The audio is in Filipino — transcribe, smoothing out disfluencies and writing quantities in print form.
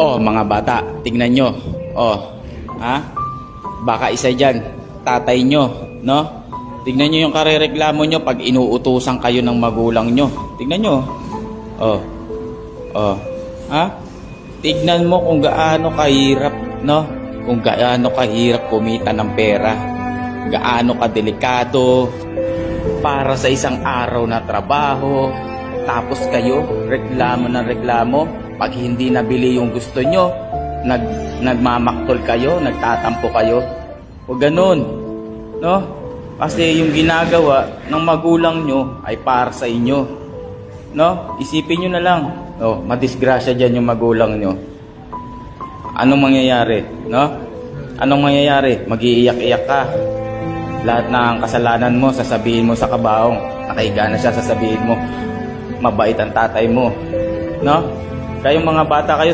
Oh, mga bata, tingnan nyo. Oh, ha? Baka isa dyan, tatay nyo, no? Tingnan nyo yung karereklamo nyo pag inuutusan kayo ng magulang nyo. Tingnan nyo. Oh, oh, ha? Tignan mo kung gaano kahirap, no? Kung gaano kahirap kumita ng pera. Gaano kadelikado para sa isang araw na trabaho. Tapos kayo, reklamo ng reklamo. Pag hindi nabili yung gusto nyo, nagmamaktol kayo, nagtatampo kayo. O ganun, no? Kasi yung ginagawa ng magulang nyo ay para sa inyo, no? Isipin nyo na lang, no? Madisgrasya dyan yung magulang nyo. Anong mangyayari, no? Anong mangyayari? Mag-iiyak-iyak ka. Lahat ng kasalanan mo, sasabihin mo sa kabaong. Nakahiga na siya, sasabihin mo, mabait ang tatay mo, no? Kayong mga bata kayo,